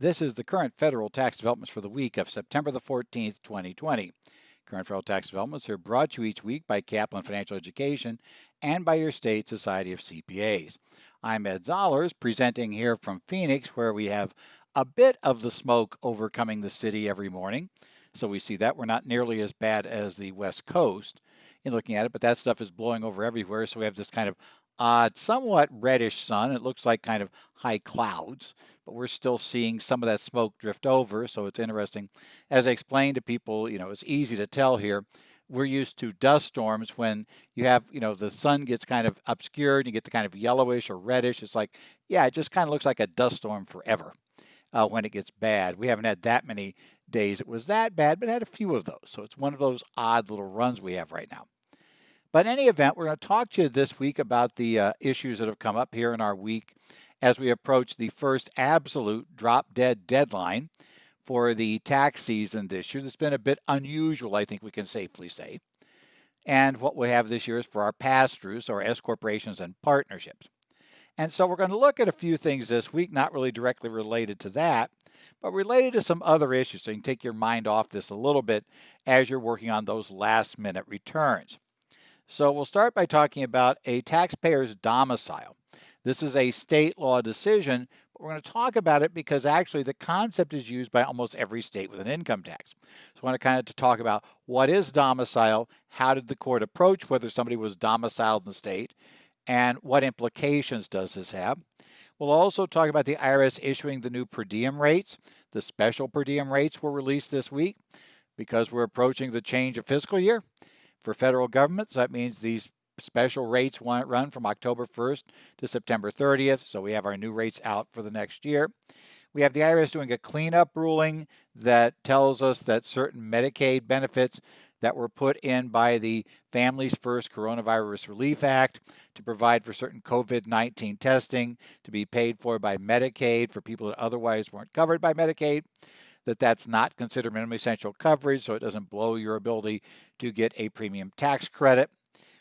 This is the current federal tax developments for the week of September the 14th, 2020. Current federal tax developments are brought to you each week by Kaplan Financial Education and by your state Society of CPAs. I'm Ed Zollers, presenting here from Phoenix, where we have a bit of the smoke overcoming the city every morning. So we see that we're not nearly as bad as the West Coast in looking at it, but that stuff is blowing over everywhere. So we have this kind of odd, somewhat reddish sun. It looks like kind of high clouds, but we're still seeing some of that smoke drift over. So it's interesting. As I explained to people, it's easy to tell here. We're used to dust storms when you have, the sun gets kind of obscured, and you get the kind of yellowish or reddish. It's like, yeah, it just kind of looks like a dust storm forever when it gets bad. We haven't had that many days it was that bad, but had a few of those. So it's one of those odd little runs we have right now. But in any event, we're going to talk to you this week about the issues that have come up here in our week as we approach the first absolute drop-dead deadline for the tax season this year. That's been a bit unusual, I think we can safely say. And what we have this year is for our pass-throughs, or S corporations and partnerships. And so we're going to look at a few things this week, not really directly related to that, but related to some other issues, so you can take your mind off this a little bit as you're working on those last-minute returns. So we'll start by talking about a taxpayer's domicile. This is a state law decision, but we're going to talk about it because actually the concept is used by almost every state with an income tax. So I want to kind of talk about what is domicile, how did the court approach whether somebody was domiciled in the state, and what implications does this have. We'll also talk about the IRS issuing the new per diem rates. The special per diem rates were released this week because we're approaching the change of fiscal year. For federal governments, that means these special rates run from October 1st to September 30th, so we have our new rates out for the next year. We have the IRS doing a cleanup ruling that tells us that certain Medicaid benefits that were put in by the Families First Coronavirus Relief Act to provide for certain COVID-19 testing to be paid for by Medicaid for people that otherwise weren't covered by Medicaid, that's not considered minimally essential coverage, so it doesn't blow your ability to get a premium tax credit.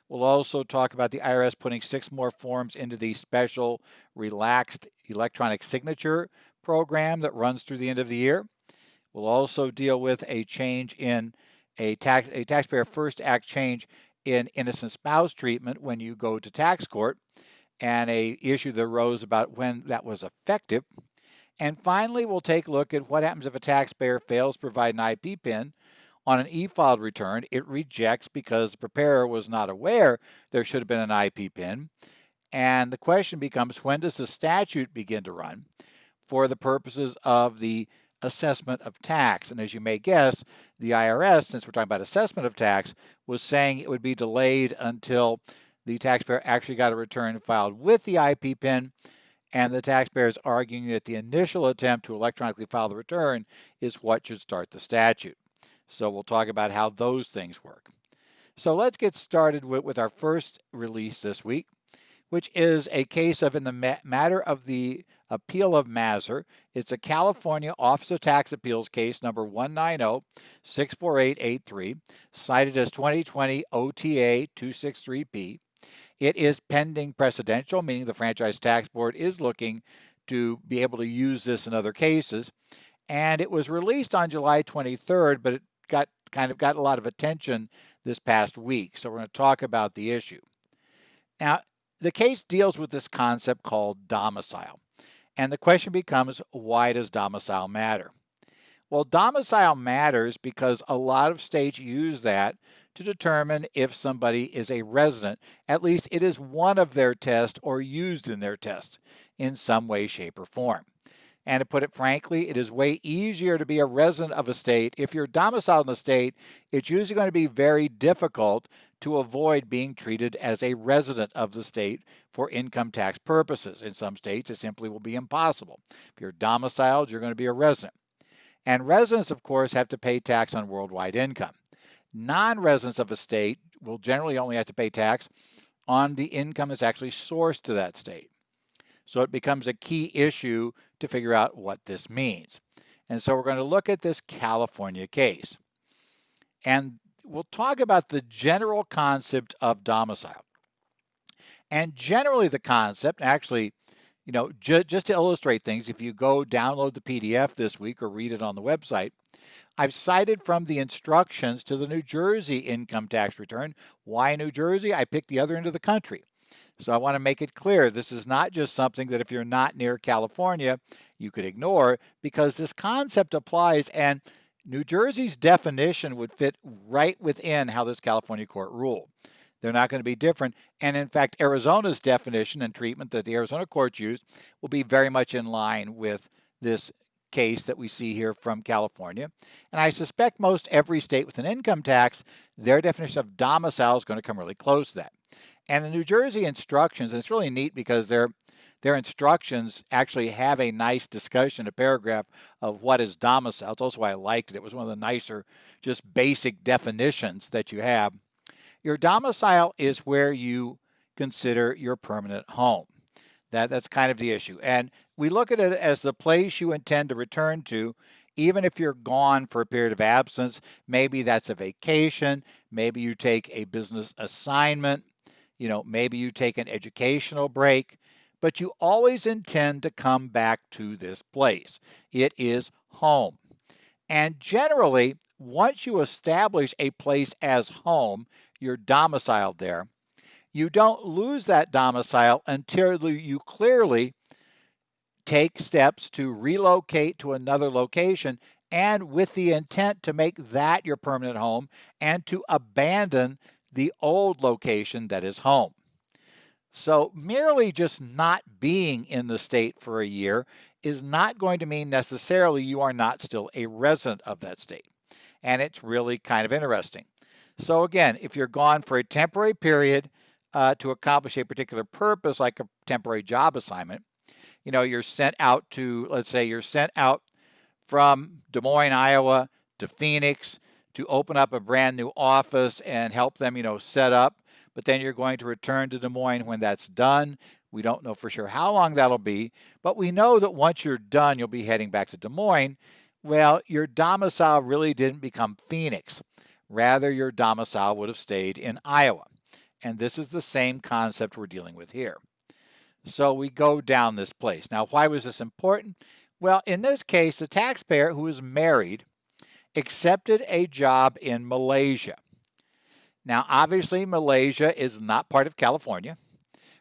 We'll also talk about the IRS putting 6 more forms into the special relaxed electronic signature program that runs through the end of the year. We'll also deal with a change in a Taxpayer First Act change in innocent spouse treatment when you go to tax court, and a issue that arose about when that was effective. And finally, we'll take a look at what happens if a taxpayer fails to provide an IP PIN on an e-filed return. It rejects because the preparer was not aware there should have been an IP PIN. And the question becomes, when does the statute begin to run for the purposes of the assessment of tax? And as you may guess, the IRS, since we're talking about assessment of tax, was saying it would be delayed until the taxpayer actually got a return filed with the IP PIN. And the taxpayer is arguing that the initial attempt to electronically file the return is what should start the statute. So we'll talk about how those things work. So let's get started with our first release this week, which is a case of in the matter of the appeal of Mazur. It's a California Office of Tax Appeals case number 190-64883, cited as 2020 OTA 263P. It is pending precedential, meaning the Franchise Tax Board is looking to be able to use this in other cases. And it was released on July 23rd, but it got a lot of attention this past week. So we're going to talk about the issue. Now, the case deals with this concept called domicile. And the question becomes, why does domicile matter? Well, domicile matters because a lot of states use that to determine if somebody is a resident. At least it is one of their tests or used in their tests in some way, shape, or form. And to put it frankly, it is way easier to be a resident of a state. If you're domiciled in a state, it's usually going to be very difficult to avoid being treated as a resident of the state for income tax purposes. In some states, it simply will be impossible. If you're domiciled, you're going to be a resident. And residents, of course, have to pay tax on worldwide income. Non-residents of a state will generally only have to pay tax on the income that's actually sourced to that state. So it becomes a key issue to figure out what this means. And so we're going to look at this California case. And we'll talk about the general concept of domicile. And generally the concept, actually Just to illustrate things, if you go download the PDF this week or read it on the website, I've cited from the instructions to the New Jersey income tax return. Why New Jersey? I picked the other end of the country. So I want to make it clear this is not just something that if you're not near California, you could ignore, because this concept applies, and New Jersey's definition would fit right within how this California court ruled. They're not going to be different. And in fact, Arizona's definition and treatment that the Arizona courts used will be very much in line with this case that we see here from California. And I suspect most every state with an income tax, their definition of domicile is going to come really close to that. And the New Jersey instructions, and it's really neat because their instructions actually have a nice discussion, a paragraph of what is domicile. It's also why I liked it. It was one of the nicer, just basic definitions that you have. Your domicile is where you consider your permanent home. That's kind of the issue. And we look at it as the place you intend to return to, even if you're gone for a period of absence. Maybe that's a vacation. Maybe you take a business assignment. Maybe you take an educational break. But you always intend to come back to this place. It is home. And generally, once you establish a place as home, you're domiciled there, you don't lose that domicile until you clearly take steps to relocate to another location, and with the intent to make that your permanent home and to abandon the old location that is home. So merely just not being in the state for a year is not going to mean necessarily you are not still a resident of that state. And it's really kind of interesting. So again, if you're gone for a temporary period to accomplish a particular purpose, like a temporary job assignment, you're sent out to, let's say you're sent out from Des Moines, Iowa to Phoenix to open up a brand new office and help them, set up. But then you're going to return to Des Moines when that's done. We don't know for sure how long that'll be, but we know that once you're done, you'll be heading back to Des Moines. Well, your domicile really didn't become Phoenix. Rather, your domicile would have stayed in Iowa. And this is the same concept we're dealing with here. So we go down this place. Now, why was this important? Well, in this case, the taxpayer who was married accepted a job in Malaysia. Now, obviously, Malaysia is not part of California,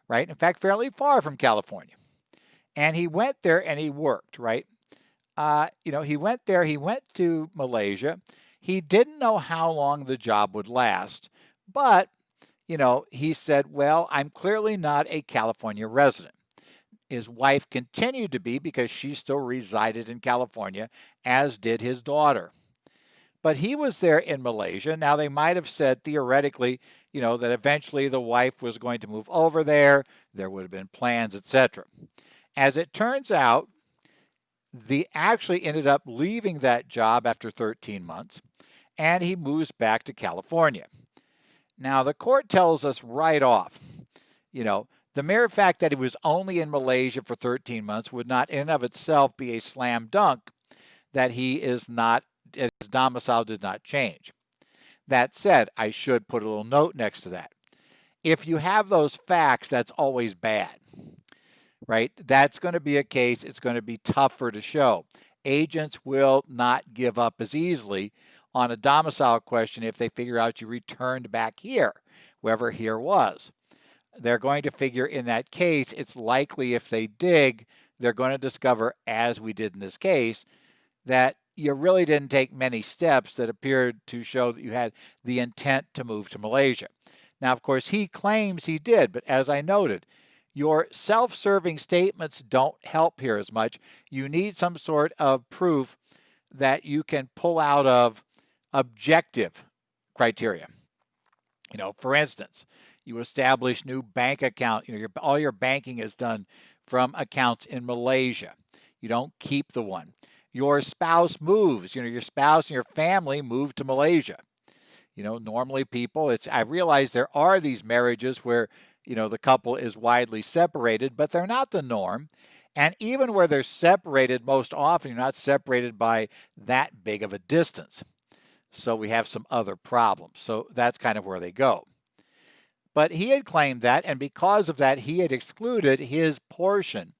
right? In fact, fairly far from California. And he went there and he worked, right? He went there, he went to Malaysia. He didn't know how long the job would last, but, he said, well, I'm clearly not a California resident. His wife continued to be because she still resided in California, as did his daughter. But he was there in Malaysia. Now, they might have said theoretically, that eventually the wife was going to move over there. There would have been plans, etc. As it turns out, he actually ended up leaving that job after 13 months, and he moves back to California. Now, the court tells us right off, the mere fact that he was only in Malaysia for 13 months would not in and of itself be a slam dunk that his domicile did not change. That said, I should put a little note next to that. If you have those facts, that's always bad, right? That's going to be a case, it's going to be tougher to show. Agents will not give up as easily on a domicile question if they figure out you returned back here, wherever here was. They're going to figure in that case, it's likely if they dig, they're going to discover, as we did in this case, that you really didn't take many steps that appeared to show that you had the intent to move to Malaysia. Now, of course, he claims he did, but as I noted, your self-serving statements don't help here as much. You need some sort of proof that you can pull out of objective criteria. For instance, you establish new bank account. All your banking is done from accounts in Malaysia. You don't keep the one. Your spouse moves. Your spouse and your family move to Malaysia. Normally people, I realize there are these marriages where, the couple is widely separated, but they're not the norm. And even where they're separated, most often you're not separated by that big of a distance. So we have some other problems. So that's kind of where they go. But he had claimed that, and because of that, he had excluded his portion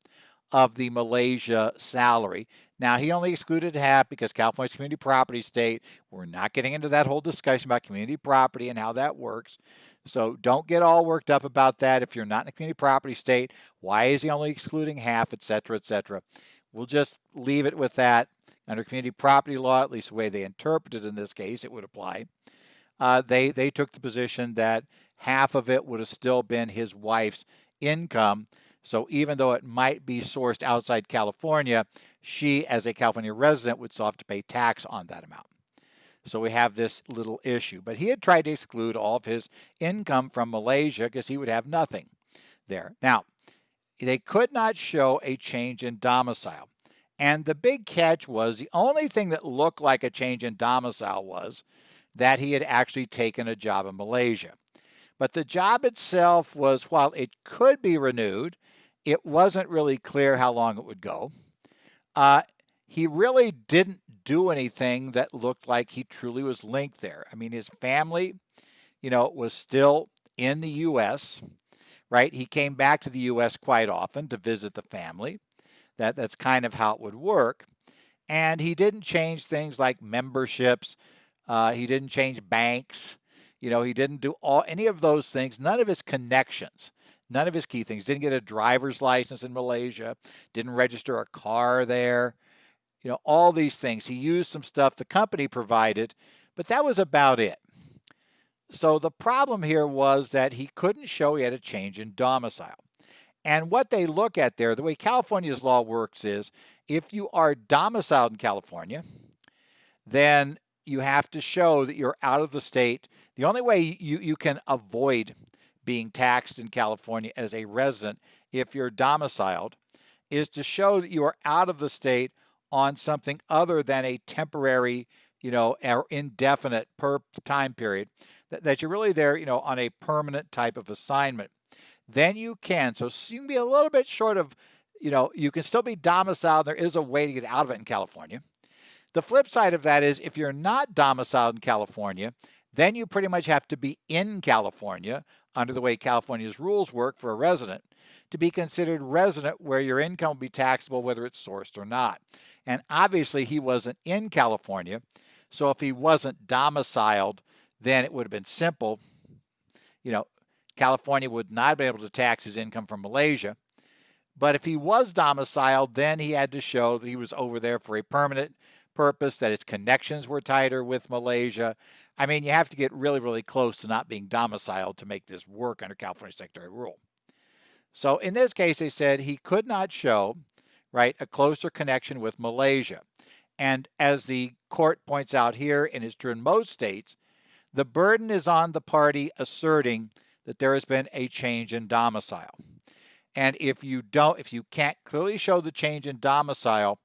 of the Malaysia salary. Now, he only excluded half because California's a community property state. We're not getting into that whole discussion about community property and how that works. So don't get all worked up about that. If you're not in a community property state, why is he only excluding half, et cetera, et cetera? We'll just leave it with that. Under community property law, at least the way they interpret it in this case, it would apply. They took the position that half of it would have still been his wife's income. So even though it might be sourced outside California, she, as a California resident, would still have to pay tax on that amount. So we have this little issue. But he had tried to exclude all of his income from Malaysia because he would have nothing there. Now, they could not show a change in domicile. And the big catch was the only thing that looked like a change in domicile was that he had actually taken a job in Malaysia. But the job itself was, while it could be renewed, it wasn't really clear how long it would go. He really didn't do anything that looked like he truly was linked there. I mean, his family, was still in the U.S., right? He came back to the U.S. quite often to visit the family. That's kind of how it would work. And he didn't change things like memberships. He didn't change banks. He didn't do any of those things. None of his connections, none of his key things. Didn't get a driver's license in Malaysia. Didn't register a car there. All these things. He used some stuff the company provided, but that was about it. So the problem here was that he couldn't show he had a change in domicile. And what they look at there, the way California's law works is, if you are domiciled in California, then you have to show that you're out of the state. The only way you can avoid being taxed in California as a resident if you're domiciled is to show that you are out of the state on something other than a temporary, or indefinite time period, that you're really there, on a permanent type of assignment. Then you can. So you can be a little bit short of, you can still be domiciled. There is a way to get out of it in California. The flip side of that is if you're not domiciled in California, then you pretty much have to be in California under the way California's rules work for a resident to be considered resident where your income will be taxable whether it's sourced or not. And obviously he wasn't in California. So if he wasn't domiciled, then it would have been simple. California would not have been able to tax his income from Malaysia. But if he was domiciled, then he had to show that he was over there for a permanent purpose, that his connections were tighter with Malaysia. I mean, you have to get really, really close to not being domiciled to make this work under California statutory rule. So in this case, they said he could not show, right, a closer connection with Malaysia. And as the court points out here, and is true in most states, the burden is on the party asserting that there has been a change in domicile. And if you can't clearly show the change in domicile,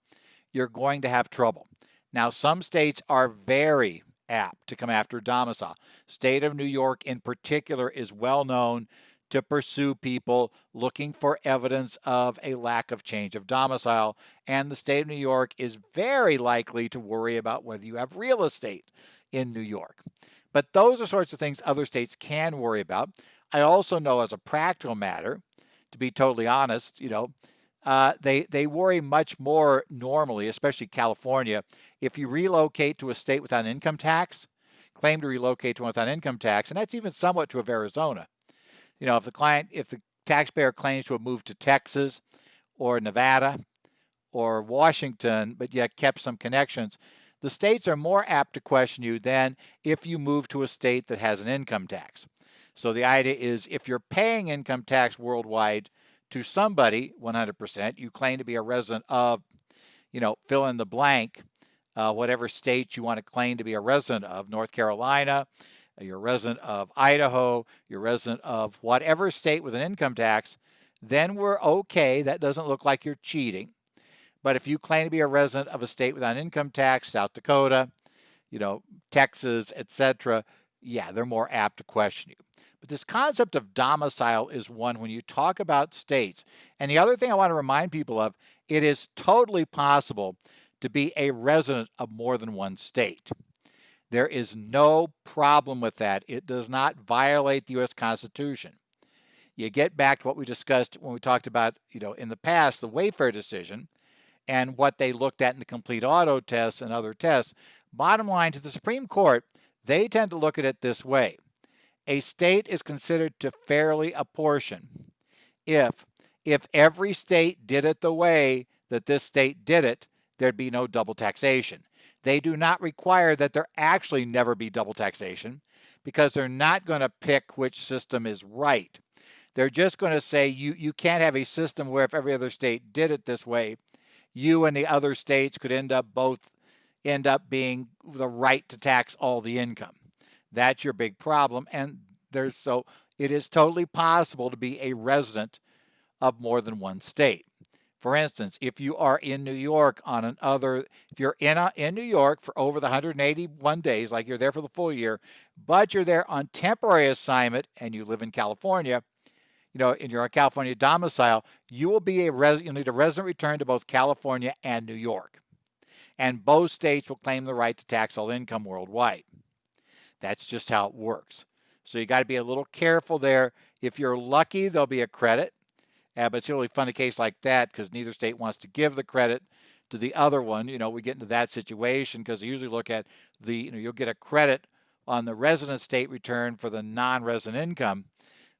you're going to have trouble. Now, some states are very apt to come after domicile. State of New York in particular is well known to pursue people looking for evidence of a lack of change of domicile. And the state of New York is very likely to worry about whether you have real estate in New York. But those are sorts of things other states can worry about. I also know as a practical matter, to be totally honest, they worry much more normally, especially California, if you relocate to a state without an income tax, claim to relocate to one without income tax, and that's even somewhat true of Arizona. If the taxpayer claims to have moved to Texas or Nevada or Washington, but yet kept some connections, the states are more apt to question you than if you move to a state that has an income tax. So the idea is if you're paying income tax worldwide to somebody 100%, you claim to be a resident of, fill in the blank, whatever state you want to claim to be a resident of, North Carolina, you're a resident of Idaho, you're a resident of whatever state with an income tax, then we're okay. That doesn't look like you're cheating. But if you claim to be a resident of a state without an income tax, South Dakota, Texas, etc., yeah, they're more apt to question you. But this concept of domicile is one when you talk about states. And the other thing I want to remind people of, it is totally possible to be a resident of more than one state. There is no problem with that. It does not violate the U.S. Constitution. You get back to what we discussed when we talked about, in the past, the Wayfair decision and what they looked at in the complete auto tests and other tests. Bottom line, to the Supreme Court, they tend to look at it this way. A state is considered to fairly apportion if every state did it the way that this state did it, there'd be no double taxation. They do not require that there actually never be double taxation because they're not going to pick which system is right. They're just going to say you can't have a system where if every other state did it this way, you and the other states could end up being the right to tax all the income. That's your big problem. And it is totally possible to be a resident of more than one state. For instance, if you are in New York if you're in New York for over the 181 days, like you're there for the full year, but you're there on temporary assignment and you live in California, in your California domicile, you will be you'll need a resident return to both California and New York. And both states will claim the right to tax all income worldwide. That's just how it works. So you got to be a little careful there. If you're lucky, there'll be a credit. But it's a really funny case like that because neither state wants to give the credit to the other one. We get into that situation because they usually look at you'll get a credit on the resident state return for the non-resident income.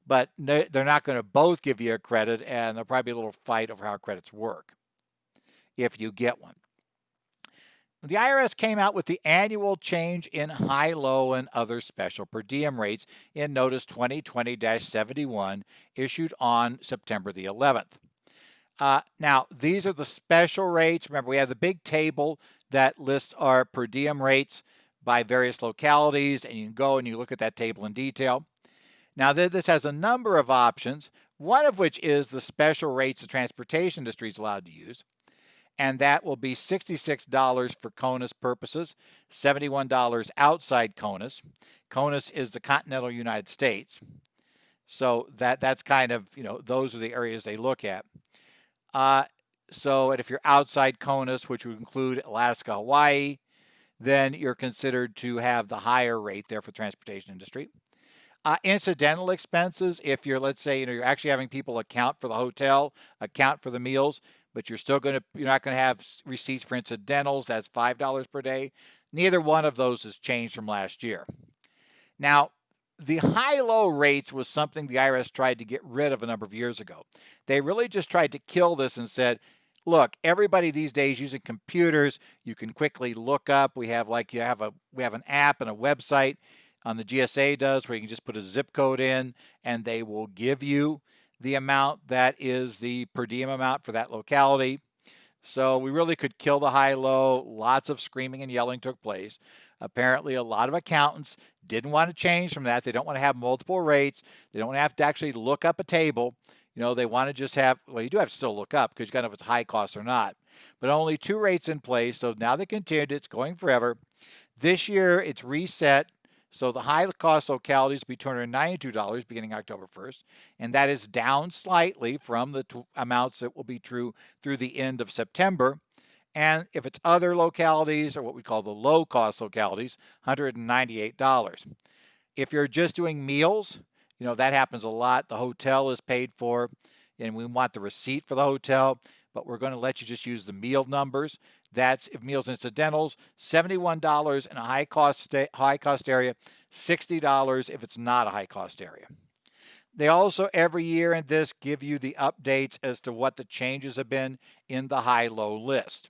But they're not going to both give you a credit, and there'll probably be a little fight over how credits work if you get one. The IRS came out with the annual change in high, low, and other special per diem rates in Notice 2020-71 issued on September the 11th. Now, these are the special rates. Remember, we have the big table that lists our per diem rates by various localities, and you can go and you look at that table in detail. Now, this has a number of options, one of which is the special rates the transportation industry is allowed to use, and that will be $66 for CONUS purposes, $71 outside CONUS. CONUS is the continental United States, so that's kind of, those are the areas they look at. And if you're outside CONUS, which would include Alaska, Hawaii, then you're considered to have the higher rate there for the transportation industry. Incidental expenses, if you're, let's say, you're actually having people account for the hotel, account for the meals, but you're not going to have receipts for incidentals, that's $5 per day. Neither one of those has changed from last year. Now, the high-low rates was something the IRS tried to get rid of a number of years ago. They really just tried to kill this and said, look, everybody these days using computers, you can quickly look up. We have an app and a website on the GSA does where you can just put a zip code in and they will give you the amount that is the per diem amount for that locality. So we really could kill the high-low. Lots of screaming and yelling took place. Apparently, a lot of accountants didn't want to change from that. They don't want to have multiple rates. They don't want to have to actually look up a table. They want to just have, well, you do have to still look up because you got to know if it's high cost or not. But only 2 rates in place. So now they continued. It's going forever. This year, it's reset. So the high-cost localities will be $292 beginning October 1st, and that is down slightly from the amounts that will be true through the end of September. And if it's other localities, or what we call the low-cost localities, $198. If you're just doing meals, that happens a lot. The hotel is paid for, and we want the receipt for the hotel, but we're going to let you just use the meal numbers. That's if meals and incidentals, $71 in a high-cost area, $60 if it's not a high-cost area. They also, every year in this, give you the updates as to what the changes have been in the high-low list.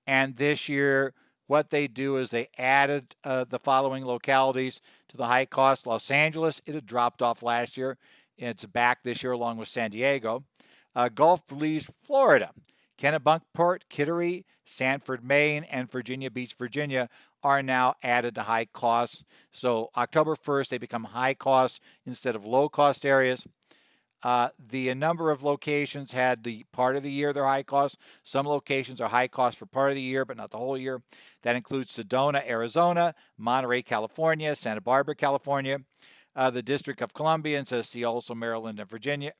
And this year, what they do is they added the following localities to the high cost. Los Angeles, it had dropped off last year. It's back this year along with San Diego. Gulf Breeze, Florida. Kennebunkport, Kittery, Sanford, Maine, and Virginia Beach, Virginia are now added to high costs. So October 1st, they become high cost instead of low cost areas. The number of locations had the part of the year they're high cost. Some locations are high cost for part of the year, but not the whole year. That includes Sedona, Arizona, Monterey, California, Santa Barbara, California, the District of Columbia, and says see also Maryland, Virginia,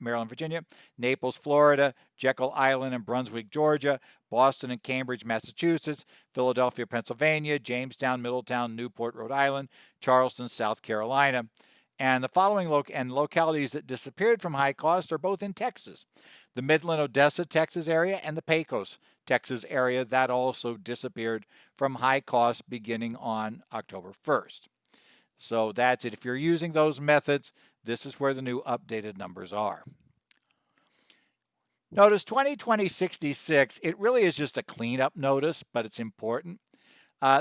Naples, Florida, Jekyll Island and Brunswick, Georgia, Boston and Cambridge, Massachusetts, Philadelphia, Pennsylvania, Jamestown, Middletown, Newport, Rhode Island, Charleston, South Carolina. And the following localities that disappeared from high cost are both in Texas. The Midland, Odessa, Texas area and the Pecos, Texas area, that also disappeared from high cost beginning on October 1st. So that's it. If you're using those methods, this is where the new updated numbers are. Notice 2020-66, it really is just a cleanup notice, but it's important.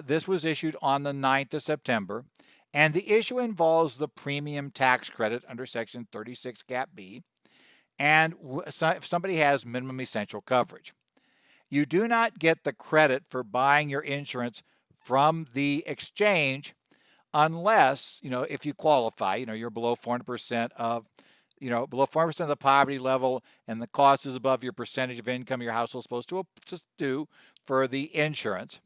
This was issued on the 9th of September, and the issue involves the premium tax credit under Section 36 Cap B, and if somebody has minimum essential coverage. You do not get the credit for buying your insurance from the exchange unless, if you qualify, you're below 400% of the poverty level and the cost is above your percentage of income your household is supposed to just do for the insurance.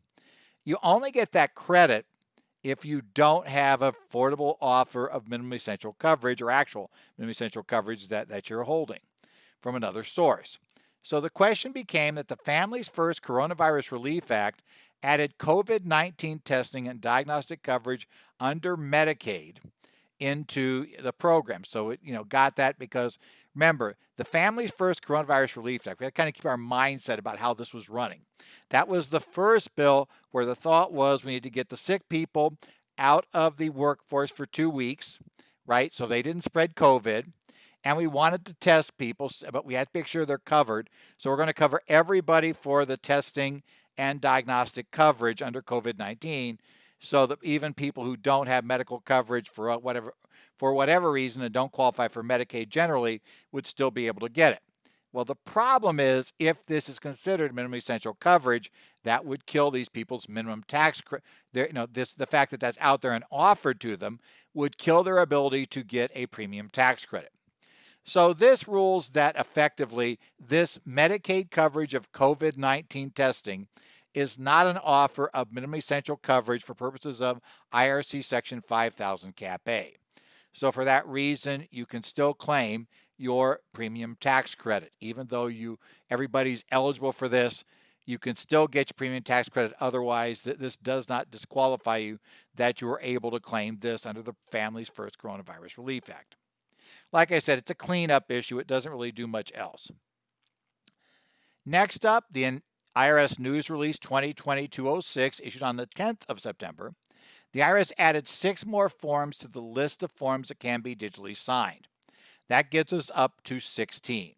You only get that credit if you don't have an affordable offer of minimum essential coverage or actual minimum essential coverage that you're holding from another source. So the question became that the Families First Coronavirus Relief Act added COVID-19 testing and diagnostic coverage under Medicaid into the program. So it got that because, remember, the Families First Coronavirus Relief Act, we had to kind of keep our mindset about how this was running. That was the first bill where the thought was we need to get the sick people out of the workforce for 2 weeks, right? So they didn't spread COVID. And we wanted to test people, but we had to make sure they're covered. So we're going to cover everybody for the testing and diagnostic coverage under COVID-19, so that even people who don't have medical coverage for whatever reason and don't qualify for Medicaid generally would still be able to get it. Well, the problem is if this is considered minimum essential coverage, that would kill these people's minimum tax credit. The fact that that's out there and offered to them would kill their ability to get a premium tax credit. So this rules that effectively this Medicaid coverage of COVID-19 testing is not an offer of minimum essential coverage for purposes of IRC Section 5000 Cap A. So for that reason, you can still claim your premium tax credit. Even though everybody's eligible for this, you can still get your premium tax credit. Otherwise, this does not disqualify you that you are able to claim this under the Families First Coronavirus Relief Act. Like I said, it's a cleanup issue. It doesn't really do much else. Next up, the IRS News Release 2020-206 issued on the 10th of September. The IRS added 6 more forms to the list of forms that can be digitally signed. That gets us up to 16.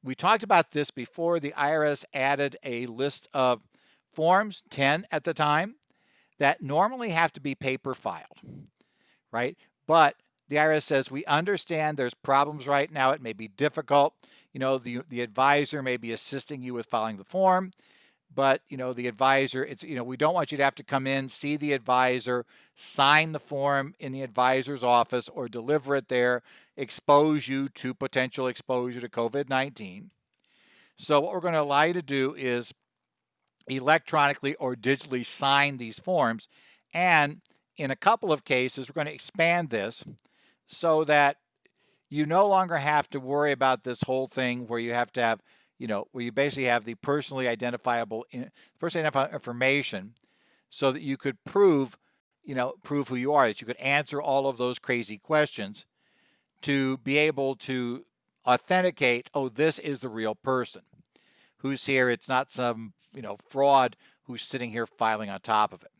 We talked about this before. The IRS added a list of forms, 10 at the time, that normally have to be paper filed, right? But the IRS says, we understand there's problems right now. It may be difficult. The advisor may be assisting you with filing the form, but, the advisor, we don't want you to have to come in, see the advisor, sign the form in the advisor's office or deliver it there, expose you to potential exposure to COVID-19. So what we're going to allow you to do is electronically or digitally sign these forms. And in a couple of cases, we're going to expand this so that you no longer have to worry about this whole thing where you have to have, where you basically have the personally identifiable information so that you could prove who you are, that you could answer all of those crazy questions to be able to authenticate, oh, this is the real person who's here. It's not some, fraud who's sitting here filing on top of it.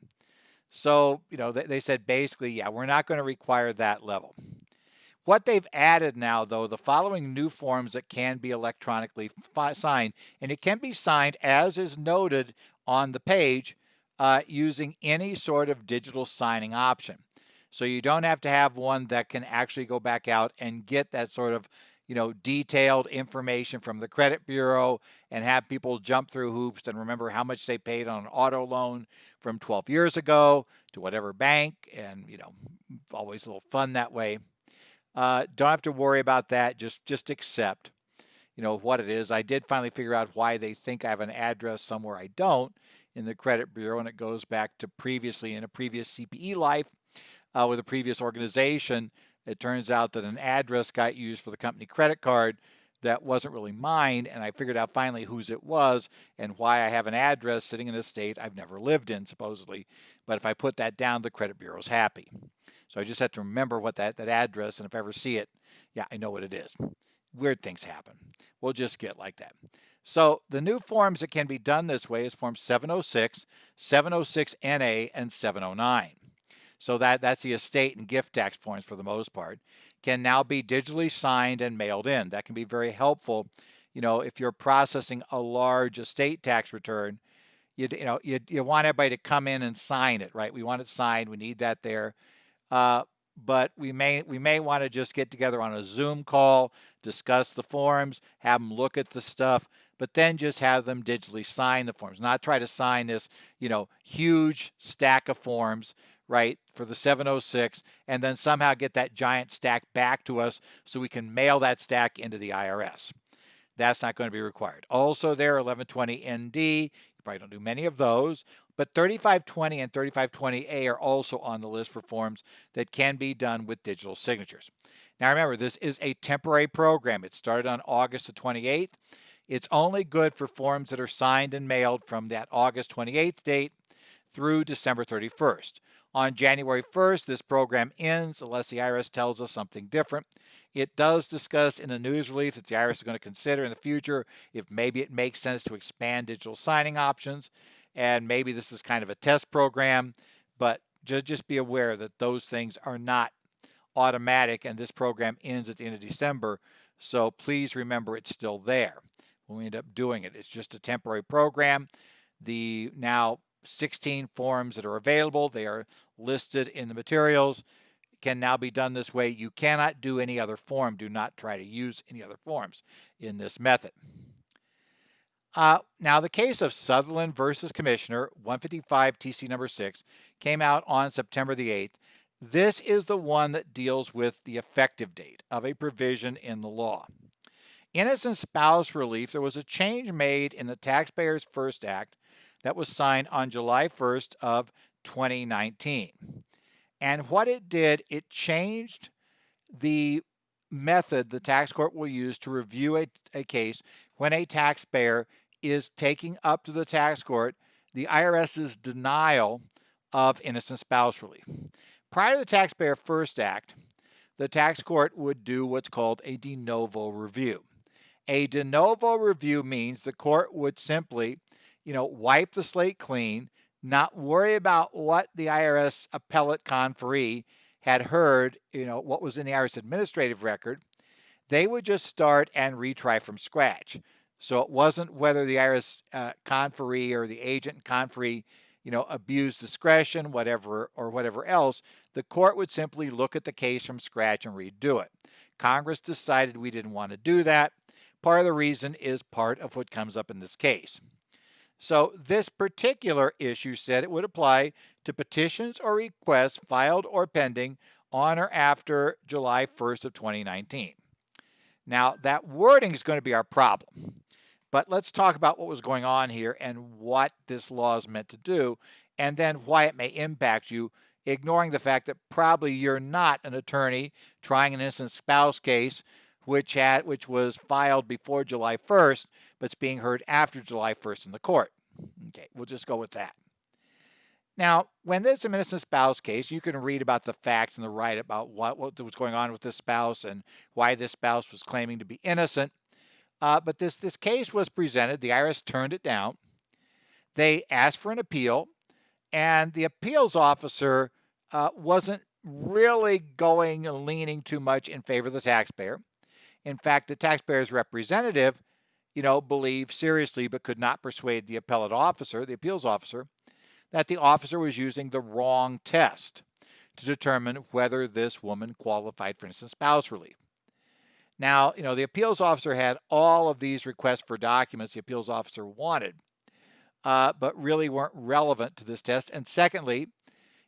So, they said basically, yeah, we're not going to require that level. What they've added now, though, the following new forms that can be electronically signed, and it can be signed as is noted on the page using any sort of digital signing option. So you don't have to have one that can actually go back out and get that sort of detailed information from the credit bureau and have people jump through hoops and remember how much they paid on an auto loan from 12 years ago to whatever bank, and always a little fun that way. Don't have to worry about that. Just accept what it is. I did finally figure out why they think I have an address somewhere I don't in the credit bureau, and it goes back to previously in a previous CPE life with a previous organization. It turns out that an address got used for the company credit card that wasn't really mine, and I figured out finally whose it was and why I have an address sitting in a state I've never lived in, supposedly. But if I put that down, the credit bureau's happy. So I just have to remember what that address, and if I ever see it, yeah, I know what it is. Weird things happen. We'll just get like that. So the new forms that can be done this way is Form 706, 706NA, and 709. So that's the estate and gift tax forms for the most part, can now be digitally signed and mailed in. That can be very helpful, if you're processing a large estate tax return. You want everybody to come in and sign it, right? We want it signed. We need that there. But we may want to just get together on a Zoom call, discuss the forms, have them look at the stuff, but then just have them digitally sign the forms. Not try to sign this, huge stack of forms, right, for the 706, and then somehow get that giant stack back to us so we can mail that stack into the IRS. That's not going to be required. Also there, 1120 ND, you probably don't do many of those, but 3520 and 3520A are also on the list for forms that can be done with digital signatures. Now remember, this is a temporary program. It started on August the 28th. It's only good for forms that are signed and mailed from that August 28th date through December 31st. On January 1st, this program ends unless the IRS tells us something different. It does discuss in a news release that the IRS is going to consider in the future if maybe it makes sense to expand digital signing options, and maybe this is kind of a test program, but just be aware that those things are not automatic, and this program ends at the end of December, so please remember it's still there when we end up doing it. It's just a temporary program. The now 16 forms that are available, they are listed in the materials, can now be done this way. You cannot do any other form. Do not try to use any other forms in this method. Now, the case of Sutherland versus Commissioner 155 TC number 6 came out on September the 8th. This is the one that deals with the effective date of a provision in the law. Innocent spouse relief, there was a change made in the Taxpayers First Act that was signed on July 1st of 2019. And what it did, it changed the method the tax court will use to review a case when a taxpayer is taking up to the tax court the IRS's denial of innocent spouse relief. Prior to the Taxpayer First Act, the tax court would do what's called a de novo review. A de novo review means the court would simply, wipe the slate clean, not worry about what the IRS appellate conferee had heard, what was in the IRS administrative record. They would just start and retry from scratch. So it wasn't whether the IRS conferee or the agent conferee, abused discretion, whatever else. The court would simply look at the case from scratch and redo it. Congress decided we didn't want to do that. Part of the reason is part of what comes up in this case. So this particular issue said it would apply to petitions or requests filed or pending on or after July 1st of 2019. Now, that wording is going to be our problem. But let's talk about what was going on here and what this law is meant to do, and then why it may impact you, ignoring the fact that probably you're not an attorney trying an innocent spouse case which was filed before July 1st, but it's being heard after July 1st in the court. Okay, we'll just go with that. Now, when there's an innocent spouse case, you can read about the facts and the right about what was going on with this spouse and why this spouse was claiming to be innocent. But this case was presented. The IRS turned it down. They asked for an appeal, and the appeals officer wasn't really leaning too much in favor of the taxpayer. In fact, the taxpayer's representative, believed seriously but could not persuade the appellate officer, the appeals officer, that the officer was using the wrong test to determine whether this woman qualified for innocent spouse relief. Now, the appeals officer had all of these requests for documents the appeals officer wanted, but really weren't relevant to this test. And secondly,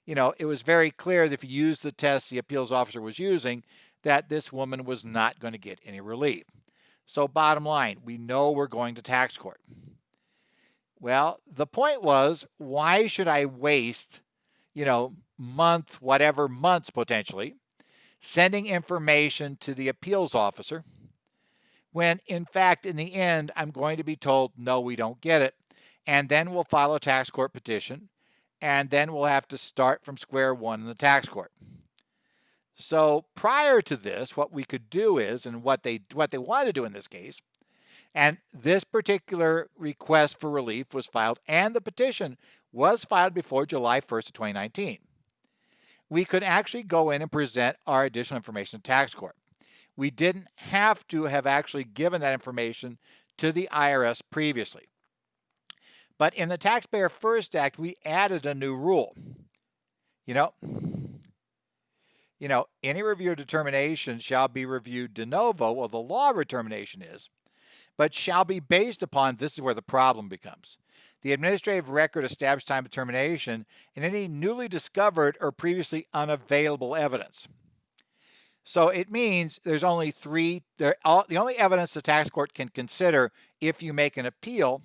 it was very clear that if you used the test the appeals officer was using, that this woman was not going to get any relief. So bottom line, we know we're going to tax court. Well, the point was, why should I waste, months potentially, sending information to the appeals officer when, in fact, in the end, I'm going to be told, no, we don't get it. And then we'll file a tax court petition, and then we'll have to start from square one in the tax court. So prior to this, what we could do is, and what they want to do in this case, and this particular request for relief was filed, and the petition was filed before July 1st of 2019. We could actually go in and present our additional information to tax court. We didn't have to have actually given that information to the IRS previously. But in the Taxpayer First Act, we added a new rule. You know, any review or determination shall be reviewed de novo, well, the law determination is, but shall be based upon, this is where the problem becomes, the administrative record established time determination and any newly discovered or previously unavailable evidence. So it means there's only the only evidence the tax court can consider if you make an appeal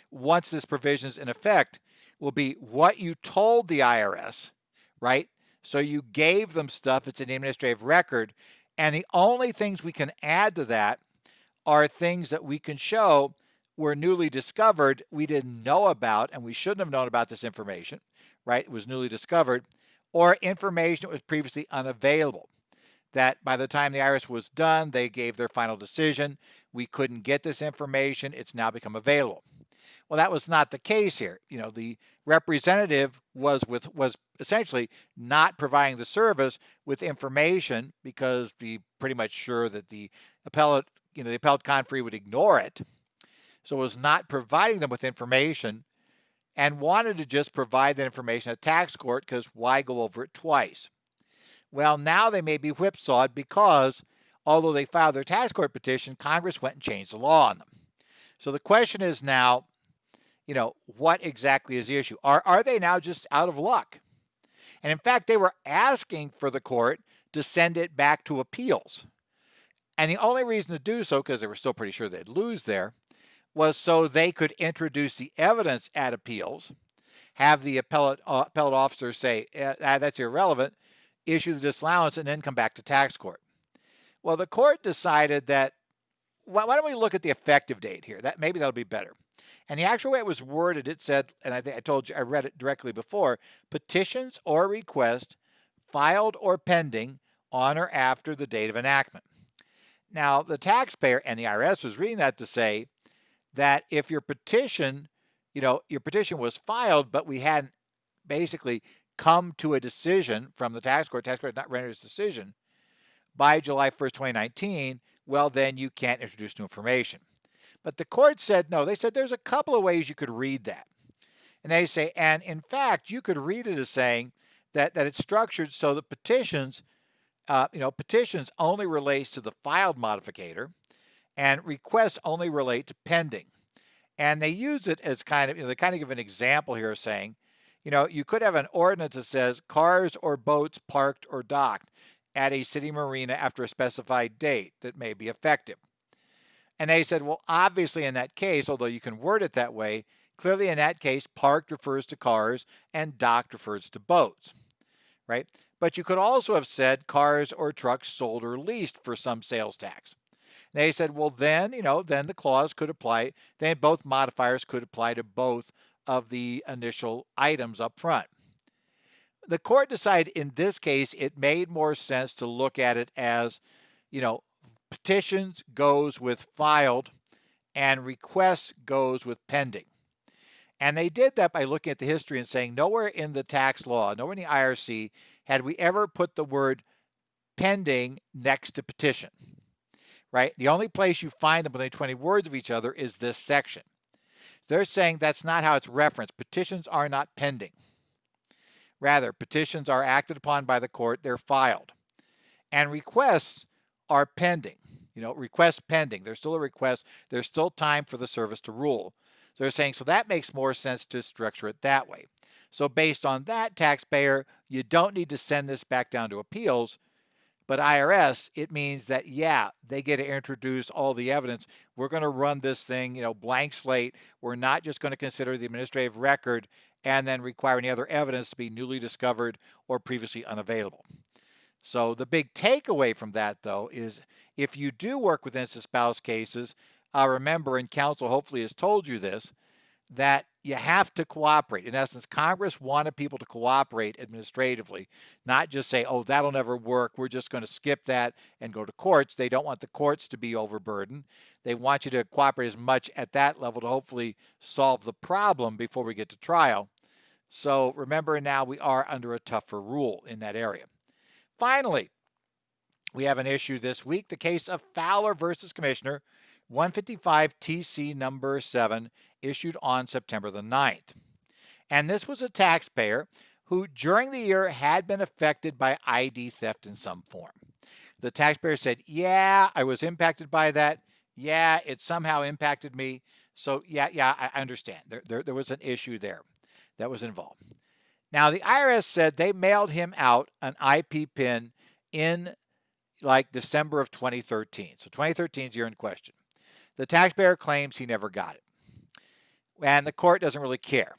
once this provision is in effect will be what you told the IRS, right? So you gave them stuff, it's in the administrative record, and the only things we can add to that are things that we can show were newly discovered, we didn't know about, and we shouldn't have known about this information, right? It was newly discovered, or information that was previously unavailable. That by the time the IRS was done, they gave their final decision. We couldn't get this information. It's now become available. Well, that was not the case here. You know, the representative was essentially not providing the service with information because we pretty much sure that the appellate conferee would ignore it. So it was not providing them with information and wanted to just provide that information at tax court because why go over it twice? Well, now they may be whipsawed because although they filed their tax court petition, Congress went and changed the law on them. So the question is now, you know, what exactly is the issue? Are they now just out of luck? And in fact, they were asking for the court to send it back to appeals. And the only reason to do so, because they were still pretty sure they'd lose there, was so they could introduce the evidence at appeals, have the appellate officer say, that's irrelevant, issue the disallowance, and then come back to tax court. Well, the court decided that, why don't we look at the effective date here? Maybe that'll be better. And the actual way it was worded, it said, and I think I told you, I read it directly before, petitions or requests filed or pending on or after the date of enactment. Now, the taxpayer and the IRS was reading that to say that if your petition was filed, but we hadn't basically come to a decision from the tax court had not rendered its decision by July 1st, 2019, well, then you can't introduce new information. But the court said no. They said there's a couple of ways you could read that. And they say, and in fact, you could read it as saying that it's structured so that petitions only relates to the filed modificator and requests only relate to pending. And they use it as they kind of give an example here saying, you could have an ordinance that says cars or boats parked or docked at a city marina after a specified date that may be effective. And they said, well, obviously in that case, although you can word it that way, clearly in that case, parked refers to cars and docked refers to boats, right? But you could also have said cars or trucks sold or leased for some sales tax. And they said, well, then the clause could apply, then both modifiers could apply to both of the initial items up front. The court decided in this case it made more sense to look at it as, petitions goes with filed and requests goes with pending. And they did that by looking at the history and saying nowhere in the tax law, nowhere in the IRC had we ever put the word pending next to petition, right? The only place you find them within 20 words of each other is this section. They're saying that's not how it's referenced. Petitions are not pending. Rather, petitions are acted upon by the court, they're filed. And requests are pending. Requests pending. There's still a request. There's still time for the service to rule. So they're saying, so that makes more sense to structure it that way. So based on that, taxpayer, you don't need to send this back down to appeals. But IRS, it means that, they get to introduce all the evidence. We're going to run this thing, blank slate. We're not just going to consider the administrative record and then require any other evidence to be newly discovered or previously unavailable. So the big takeaway from that, though, is if you do work with innocent spouse cases, remember, and counsel hopefully has told you this, that you have to cooperate. In essence, Congress wanted people to cooperate administratively, not just say, oh, that'll never work. We're just going to skip that and go to courts. They don't want the courts to be overburdened. They want you to cooperate as much at that level to hopefully solve the problem before we get to trial. So remember, now we are under a tougher rule in that area. Finally, we have an issue this week, the case of Fowler versus Commissioner, 155 TC number 7, issued on September the 9th. And this was a taxpayer who during the year had been affected by ID theft in some form. The taxpayer said, yeah, I was impacted by that. Yeah, it somehow impacted me. So yeah, I understand. There was an issue there that was involved. Now, the IRS said they mailed him out an IP PIN in like December of 2013. So 2013 is the year in question. The taxpayer claims he never got it. And the court doesn't really care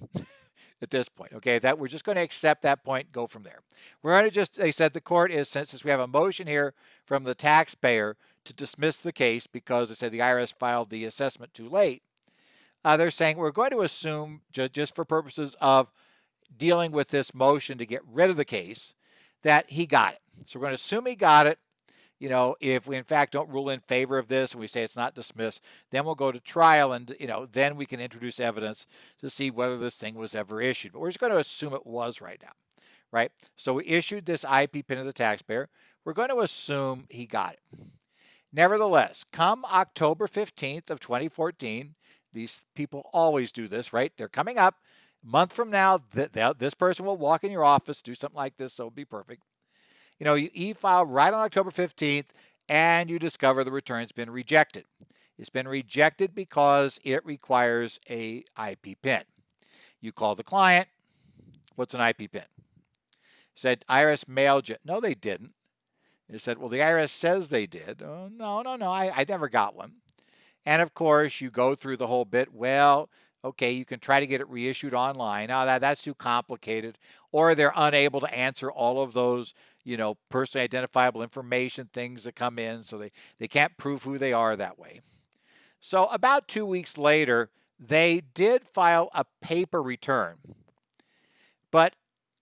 at this point. Okay, that we're just going to accept that point, go from there. We're going to they said the court is, since we have a motion here from the taxpayer to dismiss the case because they said the IRS filed the assessment too late, they're saying we're going to assume, just for purposes of dealing with this motion to get rid of the case, that he got it. So we're going to assume he got it. You know, if we in fact don't rule in favor of this and we say it's not dismissed, then we'll go to trial and, then we can introduce evidence to see whether this thing was ever issued. But we're just going to assume it was right now, right? So we issued this IP PIN to the taxpayer. We're going to assume he got it. Nevertheless, come October 15th of 2014, these people always do this, right? They're coming up. A month from now, this person will walk in your office, do something like this, so it'll be perfect. You e-file right on October 15th, and you discover the return's been rejected. It's been rejected because it requires a IP PIN. You call the client. What's an IP PIN? Said, IRS mailed you. No, they didn't. They said, well, the IRS says they did. Oh, no, I never got one. And, of course, you go through the whole bit. Well, okay, you can try to get it reissued online. Now, that's too complicated. Or they're unable to answer all of those, personally identifiable information things that come in, so they can't prove who they are that way. So about 2 weeks later, they did file a paper return. But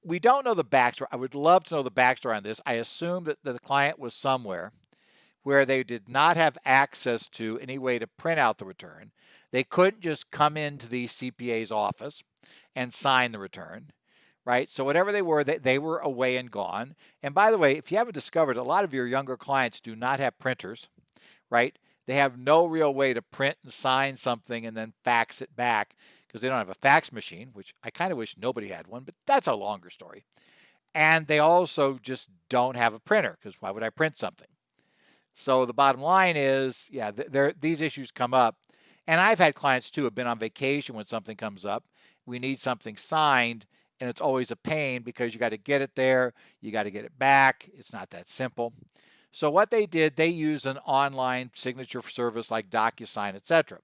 we don't know the backstory. I would love to know the backstory on this. I assume that the client was somewhere where they did not have access to any way to print out the return. They couldn't just come into the CPA's office and sign the return, right? So whatever they were away and gone. And by the way, if you haven't discovered, a lot of your younger clients do not have printers, right? They have no real way to print and sign something and then fax it back because they don't have a fax machine, which I kind of wish nobody had one, but that's a longer story. And they also just don't have a printer because why would I print something? So the bottom line is, these issues come up. And I've had clients, too, who have been on vacation when something comes up. We need something signed, and it's always a pain because you got to get it there. You got to get it back. It's not that simple. So what they did, they used an online signature service like DocuSign, etc.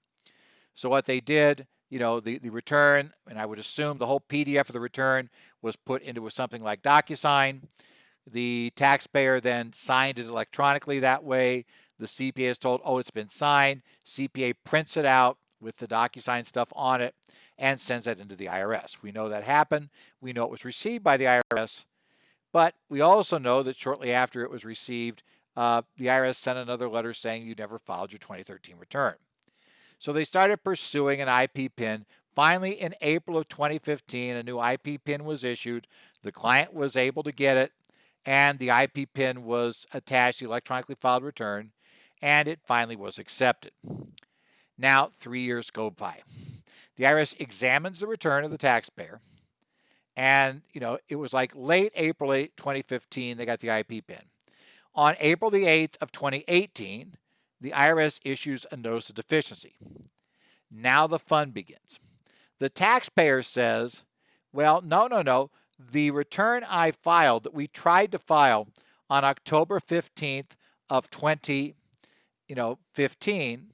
So what they did, the return, and I would assume the whole PDF of the return was put into something like DocuSign. The taxpayer then signed it electronically that way. The CPA is told, oh, it's been signed. CPA prints it out with the DocuSign stuff on it and sends that into the IRS. We know that happened. We know it was received by the IRS. But we also know that shortly after it was received, the IRS sent another letter saying you never filed your 2013 return. So they started pursuing an IP PIN. Finally, in April of 2015, a new IP PIN was issued. The client was able to get it, and the IP PIN was attached to the electronically filed return, and it finally was accepted. Now, 3 years go by. The IRS examines the return of the taxpayer, and, it was like late April 8, 2015, they got the IP PIN. On April the 8th of 2018, the IRS issues a notice of deficiency. Now the fun begins. The taxpayer says, well, no. The return I filed that we tried to file on October 15th of 2015,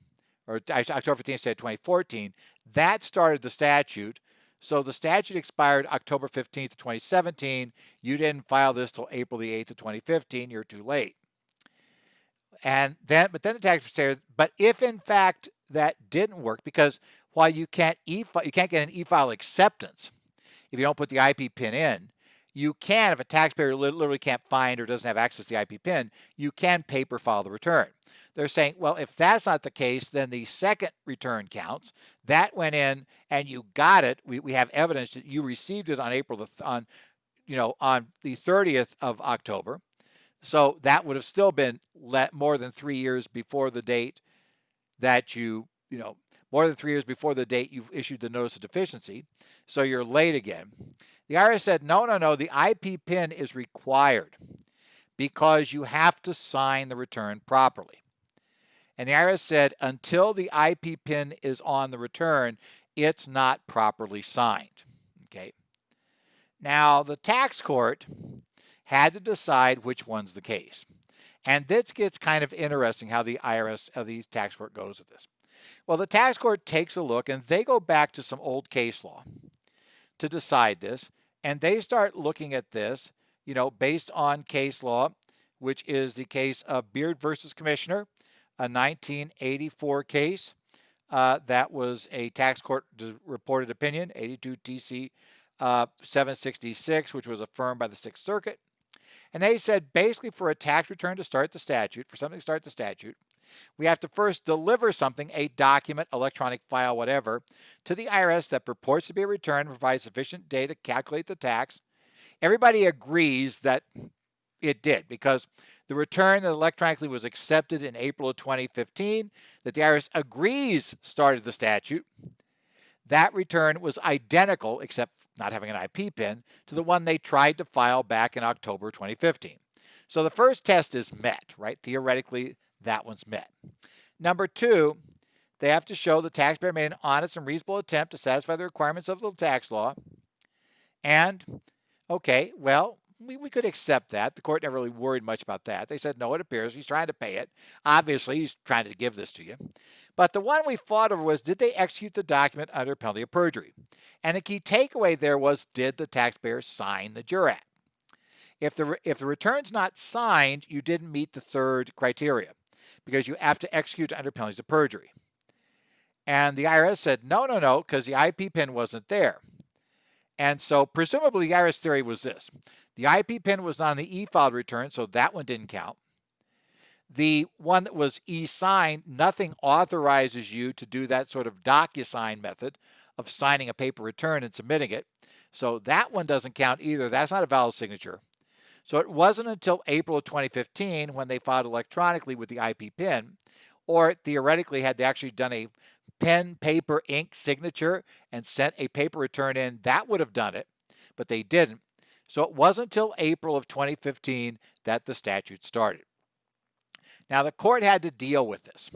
or October 15th instead of 2014, that started the statute. So the statute expired October 15th of 2017. You didn't file this till April the 8th of 2015. You're too late. But then the taxpayer says, but if in fact that didn't work, because while you can't get an e-file acceptance if you don't put the IP PIN in, you can, if a taxpayer literally can't find or doesn't have access to the IP PIN, you can paper file the return. They're saying, well, if that's not the case, then the second return counts. That went in and you got it. We have evidence that you received it on on the 30th of October. So that would have still been more than 3 years before the date that more than 3 years before the date you've issued the notice of deficiency. So you're late again. The IRS said, no, the IP PIN is required because you have to sign the return properly. And the IRS said, until the IP PIN is on the return, it's not properly signed. Okay. Now, the tax court had to decide which one's the case. And this gets kind of interesting how the tax court goes with this. Well, the tax court takes a look and they go back to some old case law to decide this. And they start looking at this, based on case law, which is the case of Beard versus Commissioner, a 1984 case. That was a tax court reported opinion, 82 TC 766, which was affirmed by the Sixth Circuit. And they said basically for a tax return to start the statute, we have to first deliver something, a document, electronic file, whatever, to the IRS that purports to be a return and provides sufficient data to calculate the tax. Everybody agrees that it did because the return that electronically was accepted in April of 2015, that the IRS agrees started the statute. That return was identical, except not having an IP PIN, to the one they tried to file back in October 2015. So the first test is met, right? Theoretically, that one's met. Number two, they have to show the taxpayer made an honest and reasonable attempt to satisfy the requirements of the tax law. And, okay, well, we could accept that. The court never really worried much about that. They said, no, it appears he's trying to pay it. Obviously, he's trying to give this to you. But the one we fought over was, did they execute the document under penalty of perjury? And the key takeaway there was, did the taxpayer sign the jurat? If the return's not signed, you didn't meet the third criteria because you have to execute under penalties of perjury. And the IRS said, no, because the IP PIN wasn't there. And so presumably the IRS theory was this. The IP PIN was on the e-filed return, so that one didn't count. The one that was e-signed, nothing authorizes you to do that sort of DocuSign method of signing a paper return and submitting it. So that one doesn't count either. That's not a valid signature. So it wasn't until April of 2015 when they filed electronically with the IP PIN, or theoretically had they actually done a pen, paper, ink signature and sent a paper return in, that would have done it, but they didn't. So it wasn't until April of 2015 that the statute started. Now, the court had to deal with this.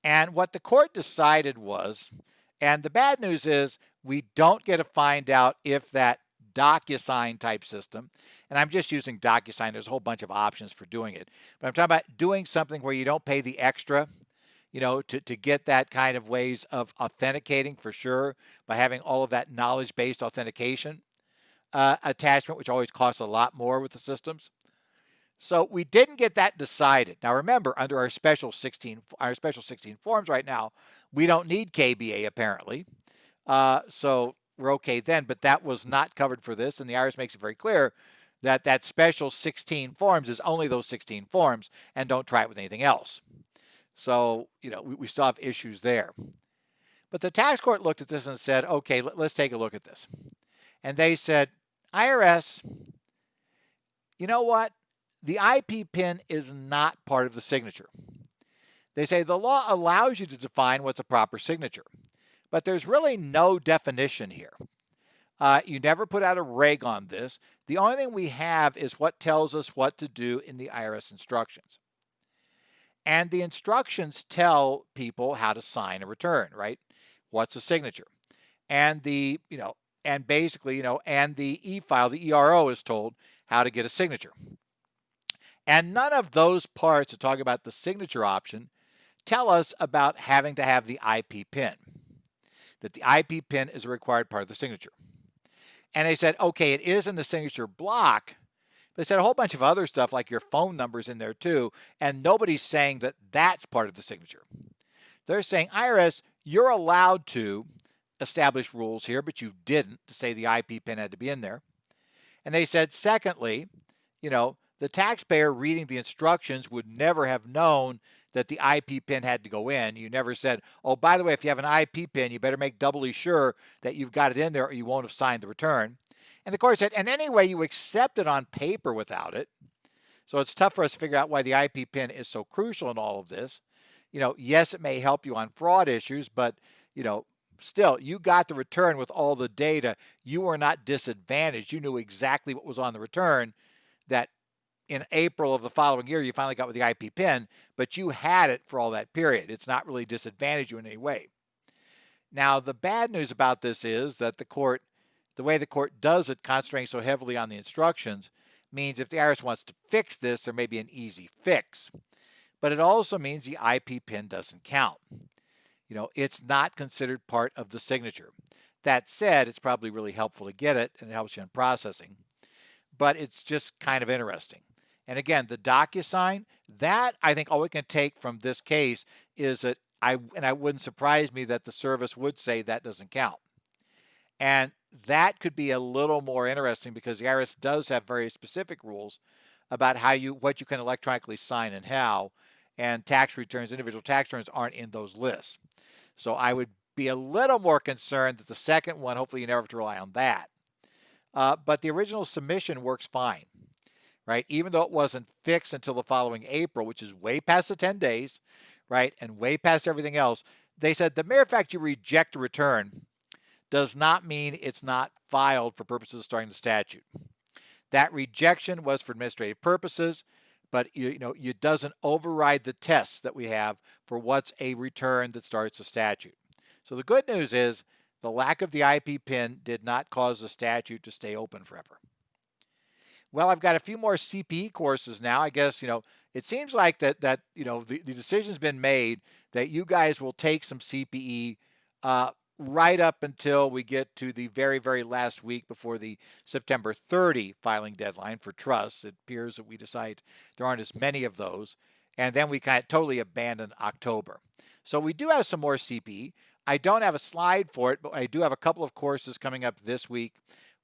And what the court decided was, and the bad news is we don't get to find out if that DocuSign type system, and I'm just using DocuSign, there's a whole bunch of options for doing it, but I'm talking about doing something where you don't pay the extra, to get that kind of ways of authenticating for sure by having all of that knowledge-based authentication attachment, which always costs a lot more with the systems. So we didn't get that decided. Now remember, under our special 16 forms right now, we don't need KBA apparently. So we're okay then, but that was not covered for this, and the IRS makes it very clear that that special 16 forms is only those 16 forms, and don't try it with anything else. So, we still have issues there. But the tax court looked at this and said, okay, let's take a look at this. And they said, IRS, you know what? The IP PIN is not part of the signature. They say the law allows you to define what's a proper signature, but there's really no definition here. You never put out a reg on this. The only thing we have is what tells us what to do in the IRS instructions. And the instructions tell people how to sign a return, right? What's a signature? And the, and basically, and the e-file, the ERO is told how to get a signature. And none of those parts that talk about the signature option tell us about having to have the IP PIN, that the IP PIN is a required part of the signature. And they said, okay, it is in the signature block. They said a whole bunch of other stuff like your phone numbers in there too, and nobody's saying that that's part of the signature. They're saying, IRS, You're allowed to establish rules here, but you didn't, to say the IP PIN had to be in there. And they said, secondly, the taxpayer reading the instructions would never have known that the IP PIN had to go in. You never said, oh, by the way, if you have an IP PIN, you better make doubly sure that you've got it in there or you won't have signed the return. And the court said, and anyway, you accept it on paper without it. So it's tough for us to figure out why the IP PIN is so crucial in all of this. Yes, it may help you on fraud issues, but, still, you got the return with all the data. You were not disadvantaged. You knew exactly what was on the return, that in April of the following year, you finally got with the IP PIN, but you had it for all that period. It's not really disadvantaged you in any way. Now, the bad news about this is that the way the court does it, concentrating so heavily on the instructions, means if the IRS wants to fix this, there may be an easy fix. But it also means the IP PIN doesn't count. It's not considered part of the signature. That said, it's probably really helpful to get it, and it helps you in processing. But it's just kind of interesting. And again, the DocuSign, that I think all we can take from this case is that it wouldn't surprise me that the service would say that doesn't count. And that could be a little more interesting because the IRS does have very specific rules about what you can electronically sign and how, and tax returns, individual tax returns aren't in those lists. So I would be a little more concerned that the second one, hopefully you never have to rely on that. But the original submission works fine, right? Even though it wasn't fixed until the following April, which is way past the 10 days, right? And way past everything else. They said the mere fact you reject a return does not mean it's not filed for purposes of starting the statute. That rejection was for administrative purposes, but it doesn't override the tests that we have for what's a return that starts a statute. So the good news is the lack of the IP PIN did not cause the statute to stay open forever. Well, I've got a few more CPE courses now. I guess, it seems like that the decision's been made that you guys will take some CPE right up until we get to the very, very last week before the September 30 filing deadline for trusts. It appears that we decide there aren't as many of those, and then we kind of totally abandon October. So we do have some more CPE. I don't have a slide for it, but I do have a couple of courses coming up this week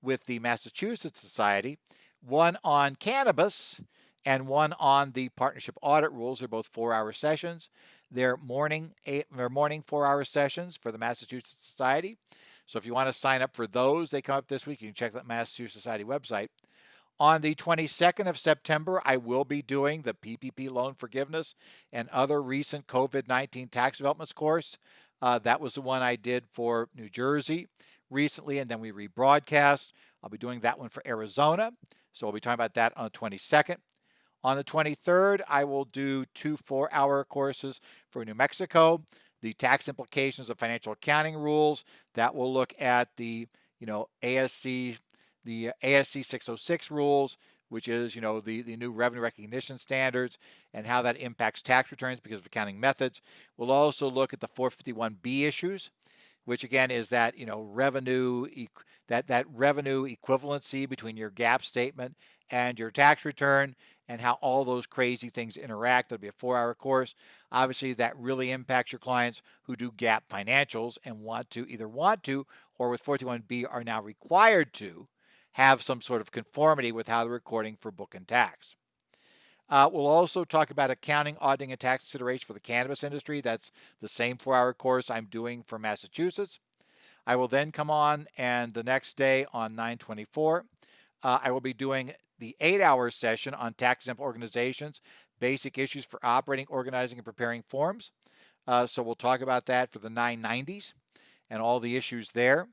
with the Massachusetts Society, one on cannabis and one on the partnership audit rules. They're both 4-hour sessions. They're morning 4-hour sessions for the Massachusetts Society. So if you want to sign up for those, they come up this week. You can check that Massachusetts Society website. On the 22nd of September, I will be doing the PPP loan forgiveness and other recent COVID-19 tax developments course. That was the one I did for New Jersey recently, and then we rebroadcast. I'll be doing that one for Arizona. So we'll be talking about that on the 22nd. On the 23rd, I will do 2 4-hour courses for New Mexico, the tax implications of financial accounting rules. That will look at the, ASC 606 rules, which is, the new revenue recognition standards and how that impacts tax returns because of accounting methods. We'll also look at the 451B issues, which again is that, revenue, that revenue equivalency between your GAAP statement and your tax return, and how all those crazy things interact. It'll be a 4-hour course. Obviously, that really impacts your clients who do GAAP financials and want to, or with 451B are now required to have some sort of conformity with how they're recording for book and tax. We'll also talk about accounting, auditing, and tax consideration for the cannabis industry. That's the same 4-hour course I'm doing for Massachusetts. I will then come on, and the next day on 9/24, I will be doing the 8-hour session on tax-exempt organizations, basic issues for operating, organizing, and preparing forms. So we'll talk about that for the 990s and all the issues there.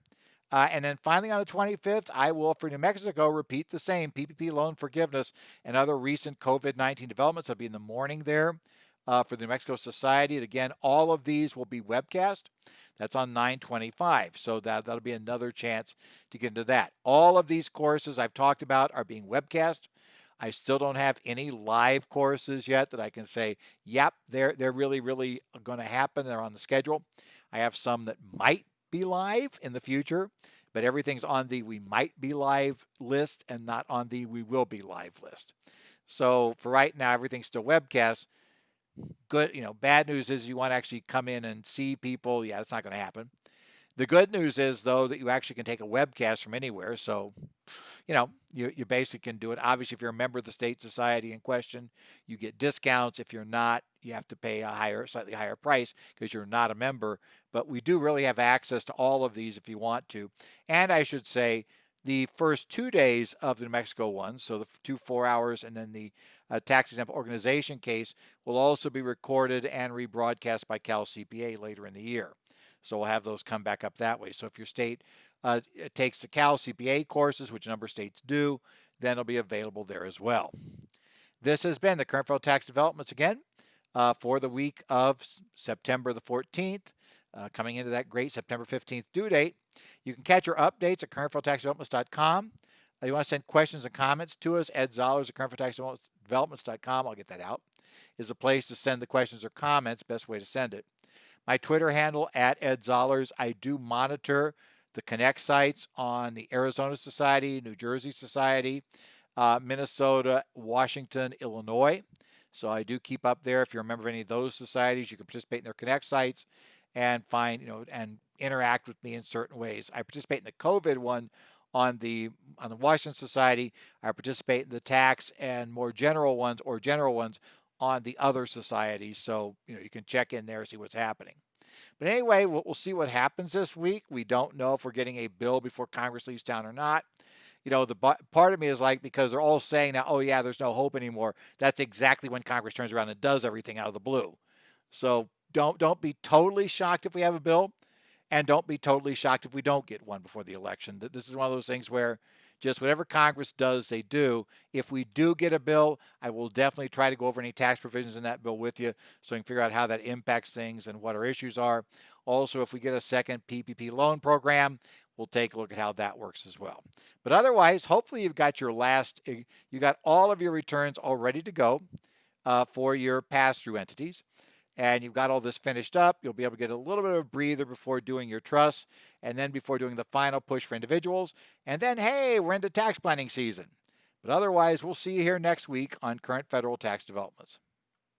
And then finally on the 25th, I will, for New Mexico, repeat the same PPP loan forgiveness and other recent COVID-19 developments. I'll be in the morning there for the New Mexico Society. And again, all of these will be webcast. That's on 9/25. So that'll be another chance to get into that. All of these courses I've talked about are being webcast. I still don't have any live courses yet that I can say, yep, they're really, really going to happen. They're on the schedule. I have some that might be live in the future, but everything's on the we might be live list and not on the we will be live list. So for right now, everything's still webcast. Good, bad news is you want to actually come in and see people. Yeah, that's not going to happen. The good news is, though, that you actually can take a webcast from anywhere. So, you basically can do it. Obviously, if you're a member of the state society in question, you get discounts. If you're not, you have to pay a slightly higher price because you're not a member. But we do really have access to all of these if you want to. And I should say, the first 2 days of the New Mexico one, so the 2 4 hours, and then the tax exempt organization case will also be recorded and rebroadcast by Cal CPA later in the year. So we'll have those come back up that way. So if your state takes the Cal CPA courses, which a number of states do, then it'll be available there as well. This has been the current federal tax developments again for the week of September the 14th, coming into that great September 15th due date. You can catch our updates at currentfederaltaxdevelopments.com. You want to send questions and comments to us, Ed Zollers at currentfederaltaxdevelopments.com. I'll get that out. Is a place to send the questions or comments, best way to send it. My Twitter handle at Ed Zollers. I do monitor the Connect sites on the Arizona Society, New Jersey Society, Minnesota, Washington, Illinois. So I do keep up there. If you're a member of any of those societies, you can participate in their Connect sites and find, and interact with me in certain ways. I participate in the COVID one on the Washington Society. I participate in the tax and more general ones on the other societies. So, you can check in there, see what's happening. But anyway, we'll see what happens this week. We don't know if we're getting a bill before Congress leaves town or not. The part of me is like, because they're all saying now, oh yeah, there's no hope anymore. That's exactly when Congress turns around and does everything out of the blue. So don't be totally shocked if we have a bill, and don't be totally shocked if we don't get one before the election. This is one of those things where just whatever Congress does, they do. If we do get a bill, I will definitely try to go over any tax provisions in that bill with you so we can figure out how that impacts things and what our issues are. Also, if we get a second PPP loan program, we'll take a look at how that works as well. But otherwise, hopefully you got all of your returns all ready to go for your pass-through entities. And you've got all this finished up. You'll be able to get a little bit of a breather before doing your trusts, and then before doing the final push for individuals. And then, hey, we're into tax planning season. But otherwise, we'll see you here next week on Current Federal Tax Developments.